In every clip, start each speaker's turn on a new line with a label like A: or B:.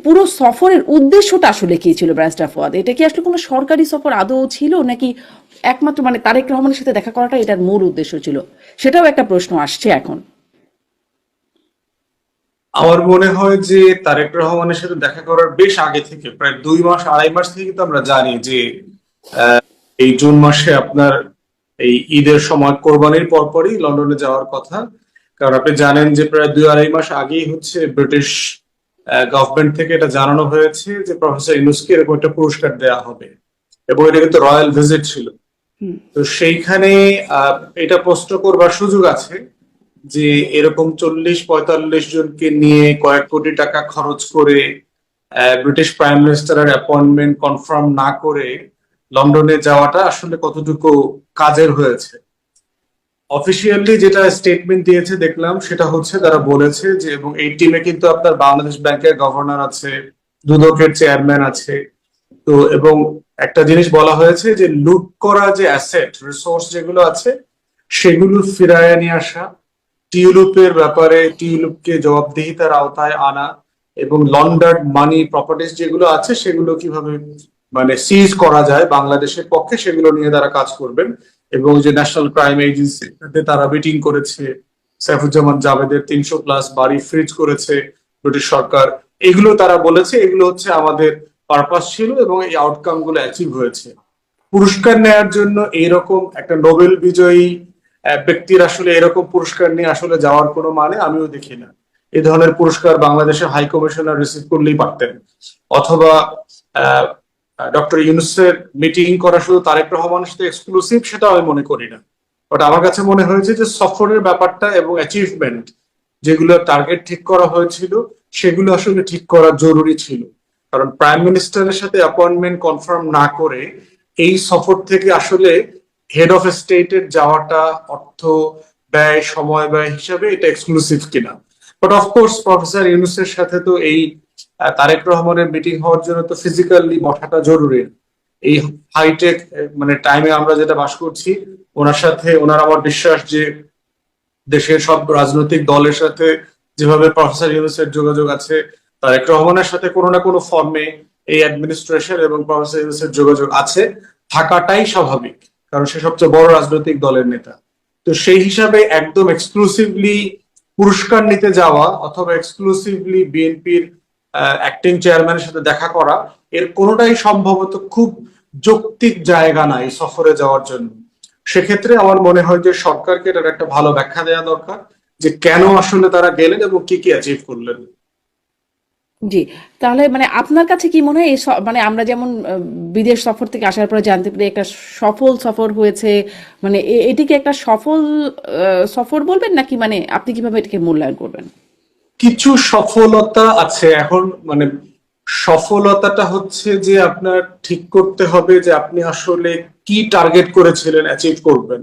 A: পুরো সফরের উদ্দেশ্যটা আসলে কি ছিল ব্যারিস্টার ফুয়াদ? এটা কি আসলে কোনো সরকারি সফর আদৌ ছিল, নাকি একমাত্র মানে তারেক রহমানের সাথে দেখা করাটা এটার মূল উদ্দেশ্য ছিল? সেটাও একটা প্রশ্ন আসছে এখন।
B: আমার মনে হয় যে তারেক রহমানের সাথে দেখা করার বেশ আগে থেকে, প্রায় 2 মাস 2.5 মাস থেকে কিন্তু আমরা জানি যে আহ, এই জুন মাসে আপনার এই ঈদের সময় কোরবানির পরপরই লন্ডনে যাওয়ার কথা। কারণ আপনি জানেন যে প্রায় 2-2.5 মাস আগেই হচ্ছে ব্রিটিশ গভর্নমেন্ট থেকে এটা জানানো হয়েছে যে প্রফেসর ইউনূসকে এরকম একটা পুরস্কার দেওয়া হবে, এবং এটা কিন্তু রয়্যাল ভিজিট ছিল। তো সেইখানে আহ, এটা প্রশ্ন করবার সুযোগ আছে যে এরকম 40-45 জনকে নিয়ে কয়েক কোটি টাকা খরচ করে ব্রিটিশ প্রাইম মিনিস্টারের অ্যাপয়েন্টমেন্ট কনফার্ম না করে লন্ডনে যাওয়াটা আসলে কতটুকু কাজের হয়েছে। অফিসিয়ালি যেটা স্টেটমেন্ট দিয়েছে দেখলাম, সেটা হচ্ছে তারা বলেছে যে, এবং এই টিমে কিন্তু আপনার বাংলাদেশ ব্যাংকের গভর্নর আছে, দুদকের চেয়ারম্যান আছে। তো এবং একটা জিনিস বলা হয়েছে যে লুট করা যে অ্যাসেট রিসোর্স যেগুলো আছে সেগুলো ফিরায় নিয়ে আসা, টিউলিপের ব্যাপারে টিউলিপকে জবাবদিহিতার আওতায় আনা, এবং লন্ডার্ড মানি প্রপার্টিজ যেগুলো আছে সেগুলো কিভাবে মানে সিজ করা যায় বাংলাদেশের পক্ষে, সেগুলো নিয়ে তারা কাজ করবেন। এবং যে ন্যাশনাল ক্রাইম এজেন্সি তারা মিটিং করেছে, সাইফুজ্জামান জাভেদের 300+ বাড়ি ফ্রিজ করেছে ব্রিটিশ সরকার, এগুলো তারা বলেছে এগুলো হচ্ছে আমাদের পারপাস ছিল এবং এই আউটকাম গুলো অ্যাচিভ হয়েছে। পুরস্কার নেয়ার জন্য এইরকম একটা নোবেল বিজয়ী ব্যক্তির আসলে এরকম পুরস্কার নিয়ে আসলে যাওয়ার কোনো মানে আমিও দেখি না। এই ধরনের পুরস্কার বাংলাদেশের হাই কমিশনার রিসিভ করলেই পারতেন, অথবা ডক্টর ইউনূসের মিটিং করা শুধু তারেক রহমানের সাথে এক্সক্লুসিভ সেটা আমি মনে করি না। বাট আমার কাছে মনে হয়েছে যে সফরের ব্যাপারটা এবং অ্যাচিভমেন্ট যেগুলো টার্গেট ঠিক করা হয়েছিল সেগুলো আসলে ঠিক করা জরুরি ছিল। কারণ প্রাইম মিনিস্টারের সাথে অ্যাপয়েন্টমেন্ট কনফার্ম না করে এই সফর থেকে আসলে হেড অফ স্টেটের যাওয়াটা অর্থ ব্যয় সময় ব্যয় হিসাবে এটা এক্সক্লুসিভ কিনা। বাট অফকোর্স প্রফেসর ইউনূসের সাথে তো এই তারেক রহমানের মিটিং হওয়ার জন্য তো ফিজিক্যালি বসাটা জরুরি। এই হাইটেক মানে টাইমে আমরা যেটা বাস করছি, ওনার সাথে ওনার আমার বিশ্বাস যে দেশের সব রাজনৈতিক দলের সাথে যেভাবে প্রফেসর ইউনূসের যোগাযোগ আছে, তারেক রহমানের সাথে কোনো না কোনো ফর্মে এই অ্যাডমিনিস্ট্রেশন এবং প্রফেসর ইউনূসের যোগাযোগ আছে, থাকাটাই স্বাভাবিক, কারণ সে সবচেয়ে বড় রাজনৈতিক দলের নেতা। তো সেই হিসাবে একদম এক্সক্লুসিভলি পুরস্কার নিতে যাওয়া অথবা এক্সক্লুসিভলি বিএনপির অ্যাক্টিং চেয়ারম্যানের সাথে দেখা করা, এর কোনোটাই সম্ভবত খুব যৌক্তিক জায়গা নাই সফরে যাওয়ার জন্য। সেক্ষেত্রে আমার মনে হয় যে সরকারকে এটার একটা ভালো ব্যাখ্যা দেওয়া দরকার যে কেন আসলে তারা গেলেন এবং কি কি অ্যাচিভ করলেন।
A: জি। তাহলে মানে আপনার কাছে কি মনে হয় এই মানে আমরা যেমন বিদেশ সফর থেকে আসার পরে জানতে পারি একটা সফল সফর হয়েছে, মানে এটিকে একটা সফল সফর বলবেন, নাকি মানে আপনি কিভাবে এটাকে মূল্যায়ন করবেন?
B: কিছু সফলতা আছে এখন, মানে সফলতাটা হচ্ছে যে আপনার ঠিক করতে হবে যে আপনি আসলে কি টার্গেট করেছিলেন অ্যাচিভ করবেন,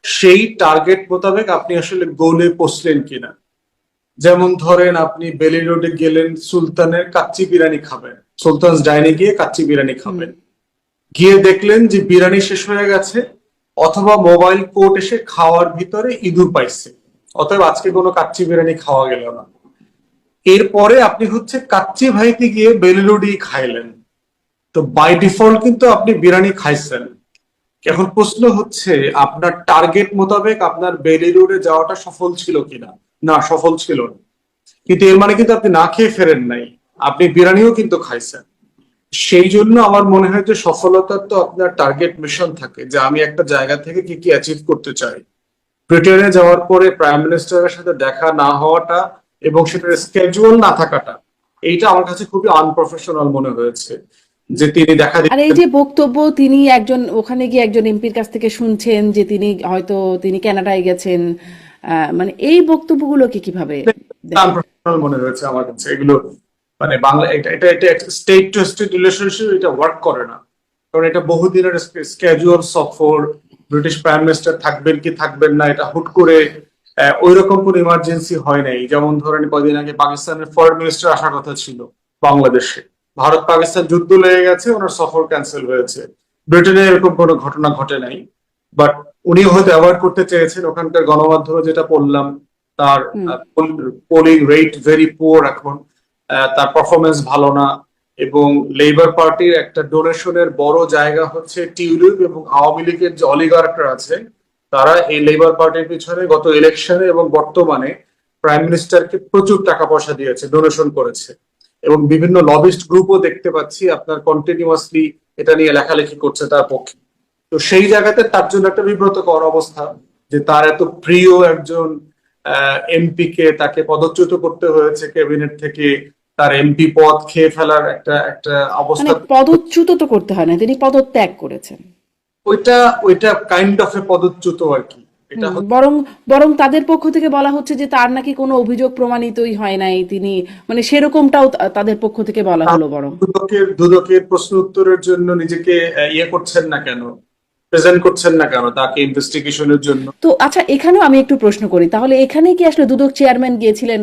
B: সেই টার্গেট মোতাবেক আপনি আসলে গোলে পৌঁছলেন কিনা। যেমন ধরেন আপনি বেলি রোডে গেলেন সুলতানের কাচ্চি বিরিয়ানি খাবেন, সুলতানস ডাইনে গিয়ে কাচ্চি বিরিয়ানি খাবেন, গিয়ে দেখলেন যে বিরিয়ানি শেষ হয়ে গেছে, অথবা মোবাইল কোর্ট এসে খাওয়ার ভিতরে ইঁদুর পাইছে, অতএব আজকে কোনো কাচ্চি বিরিয়ানি খাওয়া গেল না। এরপরে আপনি হচ্ছে কাচ্চি ভাইতে গিয়ে বেলি রোডই খাইলেন, তো বাই ডিফল্ট কিন্তু আপনি বিরিয়ানি খাইছেন। এখন প্রশ্ন হচ্ছে আপনার টার্গেট মোতাবেক আপনার বেলি রোডে যাওয়াটা সফল ছিল কিনা। না, সফল ছিল না। কিন্তু এর মানে কিন্তু আপনি না খেয়ে ফেরেন নাই, আপনি বিরিয়ানিও কিন্তু খাইছেন। সেই জন্য আমার মনে হয় যে সফলতার তো আপনার টার্গেট মিশন থাকে যে আমি একটা জায়গা থেকে কি কি অ্যাচিভ করতে চাই। ব্রিটেনে যাওয়ার পরে প্রাইম মিনিস্টারের সাথে দেখা না হওয়াটা এবং সেটার স্কেজুয়াল না থাকাটা, এইটা আমার কাছে খুবই আনপ্রফেশনাল মনে হয়েছে। যে তিনি দেখা
A: আর এই
B: দিচ্ছেন
A: যে বক্তব্য, তিনি একজন ওখানে গিয়ে একজন এমপির কাছ থেকে শুনছেন যে তিনি হয়তো তিনি কানাডায় গেছেন, মানে এই বক্তব্যগুলোকে কিভাবে দেখেন?
B: আনপ্রফেশনাল মনে হয়েছে আমার কাছে এগুলো। মানে বাংলা এটা এটা এটা স্টেট টু স্টেট রিলেশনশিপ, এটা ওয়ার্ক করে না। কারণ এটা বহুদিনের স্কেজুয়াল সফর, ব্রিটিশ প্রাইম মিনিস্টার থাকবেন কি থাকবেন না এটা হুট করে ওই রকম কোন ইমার্জেন্সি হয় নাই। যেমন ধরেন কয়দিন আগে পাকিস্তানের ফরেন মিনিস্টার আসার কথা ছিল বাংলাদেশে, ভারত পাকিস্তান যুদ্ধ লেগে গেছে, ওনার সফর ক্যান্সেল হয়েছে। ব্রিটেনে এরকম কোনো ঘটনা ঘটে নাই। বাট উনি হয়তো অ্যাভয়েড করতে চেয়েছেন, ওখানকার গণমাধ্যমে যেটা পড়লাম তার পোলিং রেট ভেরি পুয়ার এখন। তার পারফরমেন্স ভালো না, এবং লেবার পার্টির একটা ডোনেশনের বড় জায়গা হচ্ছে টিউলিপ, এবং আওয়ামী লীগের যে অলিগার্করা আছে তারা এই লেবার পার্টির পিছনে গত ইলেকশনে এবং বর্তমানে প্রাইম মিনিস্টারকে প্রচুর টাকা পয়সা দিয়েছে, ডোনেশন করেছে। এবং বিভিন্ন লবিস্ট গ্রুপও দেখতে পাচ্ছি আপনার কন্টিনিউয়াসলি এটা নিয়ে লেখালেখি করছে তার পক্ষে। তো সেই জায়গাতে তার জন্য একটা বিব্রতকর অবস্থা যে তার এত প্রিয় একজন এমপি কে তাকে পদচ্যুত করতে হয়েছে ক্যাবিনেট থেকে, তার এমপি পদ খেয়ে ফেলার একটা একটা
A: মানে
B: অবস্থা।
A: পদচ্যুত তো করতে হয় না, তিনি পদত্যাগ করেছেন।
B: ওইটা ওইটা কাইন্ড অফ এ পদচ্যুত আর কি। এটা
A: বরং বরং তাদের পক্ষ থেকে বলা হচ্ছে যে তার নাকি কোনো অভিযোগ প্রমাণিতই হয় নাই, তিনি মানে সেরকমটাও তাদের পক্ষ থেকে বলা হলো বরং।
B: দুদকের প্রশ্ন উত্তরের জন্য নিজেকে ইয়ে করছেন না কেন, প্রেজেন্ট করছেন না কেন তাকে ইনভেস্টিগেশনের জন্য?
A: তো আচ্ছা, এখানেও আমি একটু প্রশ্ন করি, তাহলে এখানে কি আসলে দুদক চেয়ারম্যান গিয়েছিলেন,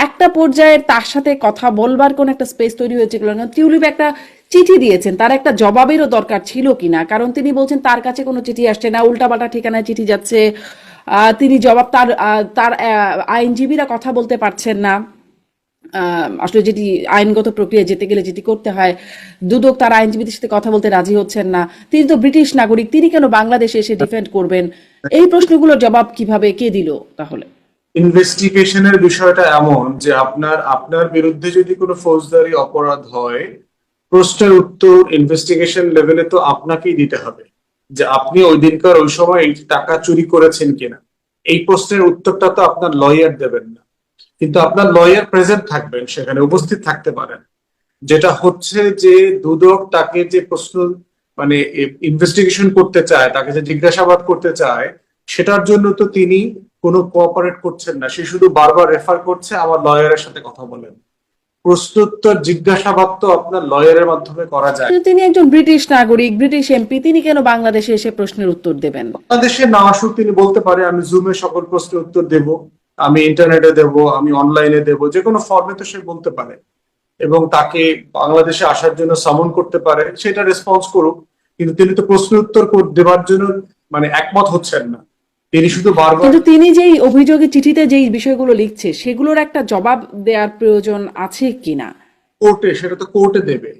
A: একটা পর্যায়ে তার সাথে কথা বলবার কোন একটা স্পেস তৈরি হয়েছিল না? টিউলিপ একটা চিঠি দিয়েছেন, তার একটা জবাবেরও দরকার ছিল কিনা, কারণ তিনি বলছেন তার কাছে কোনো চিঠি আসছে না, উল্টাপাল্টা ঠিকানায় চিঠি যাচ্ছে। তিনি জবাব তার তার আইনজীবীরা কথা বলতে পারছেন না। আসলে যেটি আইনগত প্রক্রিয়া যেতে গেলে যেটি করতে হয়, দুদক তার আইনজীবীদের সাথে কথা বলতে রাজি হচ্ছেন না। তিনি তো ব্রিটিশ নাগরিক, তিনি কেন বাংলাদেশে এসে ডিফেন্ড করবেন? এই প্রশ্নগুলোর জবাব কিভাবে কে দিল তাহলে?
B: ইনভেস্টিগেশনের বিষয়টা এমন যে আপনার আপনার বিরুদ্ধে যদি কোনো ফৌজদারি অপরাধ হয়, প্রশ্নের উত্তর ইনভেস্টিগেশন লেভেলে তো আপনাকেই দিতে হবে যে আপনি ওই দিনকার ওই সময় এই টাকা চুরি করেছেন কিনা। এই প্রশ্নের উত্তরটা তো আপনার লয়ার দেবেন না, কিন্তু আপনার লয়ার প্রেজেন্ট থাকবেন, সেখানে উপস্থিত থাকতে পারেন। যেটা হচ্ছে যে দুদক তাকে যে প্রশ্ন মানে ইনভেস্টিগেশন করতে চায়, তাকে যে জিজ্ঞাসাবাদ করতে চায়, সেটার জন্য তো তিনি কোনো কোঅপারেট করছেন না, সে শুধু বারবার রেফার করছে আমার লয়ারের সাথে কথা বলেন। প্রশ্নোত্তর জিজ্ঞাসাবাদ তো আপনার লয়ারের মাধ্যমে করা যায়।
A: কিন্তু তিনি একজন ব্রিটিশ নাগরিক, ব্রিটিশ এমপি, তিনি কেন বাংলাদেশে এসে প্রশ্নের উত্তর দেবেন?
B: বাংলাদেশে না আসুক, তিনি বলতে পারে আমি জুমে সকল প্রশ্নের উত্তর দেব, আমি ইন্টারনেটে দেব, আমি অনলাইনে দেব, যে কোনো ফর্মে তো সে বলতে পারে। এবং তাকে বাংলাদেশে আসার জন্য সামন করতে পারে, সেটা রেসপন্স করুক। কিন্তু তিনি তো প্রশ্ন উত্তর দেওয়ার জন্য মানে একমত হচ্ছেন না, তিনি শুধু বারবার।
A: কিন্তু তিনি যেই অভিযোগের চিঠিতে যেই বিষয়গুলো লিখছে সেগুলোর একটা জবাব দেওয়ার প্রয়োজন আছে কিনা?
B: কোর্টে, সেটা তো কোর্টে দেবে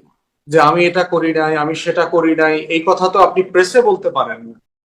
B: যে আমি এটা করি নাই, আমি সেটা করি নাই, এই কথা তো আপনি প্রেসে বলতে পারেন না।